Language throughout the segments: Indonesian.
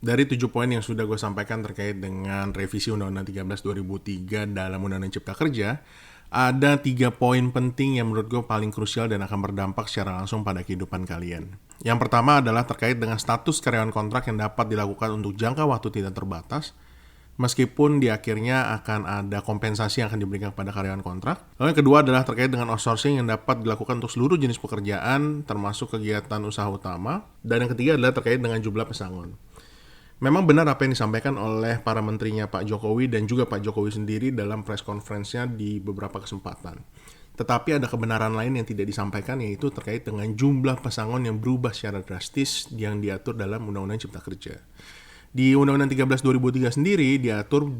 Dari 7 poin yang sudah gue sampaikan terkait dengan revisi Undang-Undang 13 2003 dalam Undang-Undang Cipta Kerja, ada 3 poin penting yang menurut gue paling krusial dan akan berdampak secara langsung pada kehidupan kalian. Yang pertama adalah terkait dengan status karyawan kontrak yang dapat dilakukan untuk jangka waktu tidak terbatas, meskipun di akhirnya akan ada kompensasi yang akan diberikan kepada karyawan kontrak. Lalu yang kedua adalah terkait dengan outsourcing yang dapat dilakukan untuk seluruh jenis pekerjaan, termasuk kegiatan usaha utama. Dan yang ketiga adalah terkait dengan jumlah pesangon. Memang benar apa yang disampaikan oleh para menterinya Pak Jokowi dan juga Pak Jokowi sendiri dalam press conference-nya di beberapa kesempatan. Tetapi ada kebenaran lain yang tidak disampaikan, yaitu terkait dengan jumlah pesangon yang berubah secara drastis yang diatur dalam Undang-Undang Cipta Kerja. Di Undang-Undang 13 2003 sendiri diatur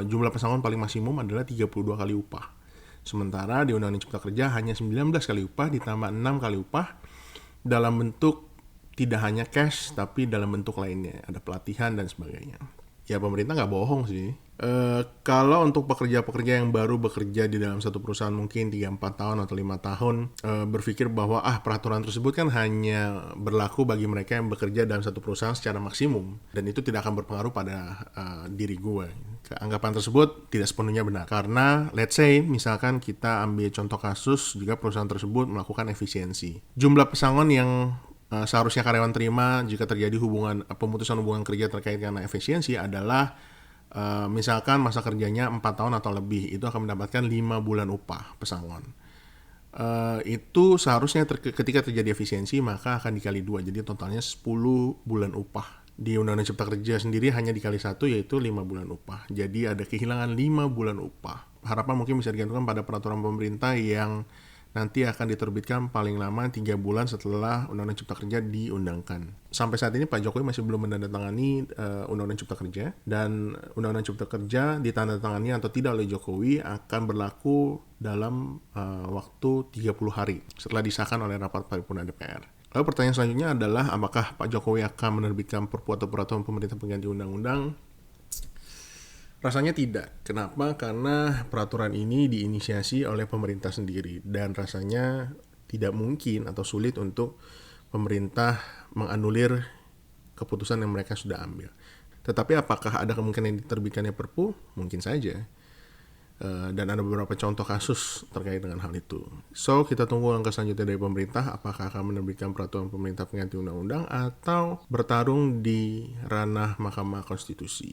jumlah pesangon paling maksimum adalah 32 kali upah. Sementara di Undang-Undang Cipta Kerja hanya 19 kali upah ditambah 6 kali upah dalam bentuk tidak hanya cash, tapi dalam bentuk lainnya. Ada pelatihan dan sebagainya. Ya pemerintah nggak bohong sih. Kalau untuk pekerja-pekerja yang baru bekerja di dalam satu perusahaan mungkin 3-4 tahun atau 5 tahun, berpikir bahwa peraturan tersebut kan hanya berlaku bagi mereka yang bekerja dalam satu perusahaan secara maksimum. Dan itu tidak akan berpengaruh pada diri gue. Anggapan tersebut tidak sepenuhnya benar. Karena let's say misalkan kita ambil contoh kasus jika perusahaan tersebut melakukan efisiensi. Jumlah pesangon yang seharusnya karyawan terima jika terjadi pemutusan hubungan kerja terkait dengan efisiensi adalah misalkan masa kerjanya 4 tahun atau lebih, itu akan mendapatkan 5 bulan upah pesangon. Itu seharusnya ketika terjadi efisiensi maka akan dikali 2, jadi totalnya 10 bulan upah. Di Undang-Undang Cipta Kerja sendiri hanya dikali 1, yaitu 5 bulan upah. Jadi ada kehilangan 5 bulan upah. Harapan mungkin bisa digantungkan pada peraturan pemerintah yang nanti akan diterbitkan paling lama 3 bulan setelah Undang-Undang Cipta Kerja diundangkan. Sampai saat ini Pak Jokowi masih belum menandatangani Undang-Undang Cipta Kerja, dan Undang-Undang Cipta Kerja ditandatangani atau tidak oleh Jokowi akan berlaku dalam waktu 30 hari setelah disahkan oleh rapat paripurna DPR. Lalu pertanyaan selanjutnya adalah apakah Pak Jokowi akan menerbitkan perpu atau peraturan pemerintah pengganti undang-undang? Rasanya tidak. Kenapa? Karena peraturan ini diinisiasi oleh pemerintah sendiri dan rasanya tidak mungkin atau sulit untuk pemerintah menganulir keputusan yang mereka sudah ambil. Tetapi apakah ada kemungkinan diterbitkannya perpu? Mungkin saja. Dan ada beberapa contoh kasus terkait dengan hal itu. So, kita tunggu langkah selanjutnya dari pemerintah, apakah akan menerbitkan peraturan pemerintah pengganti undang-undang atau bertarung di ranah Mahkamah Konstitusi.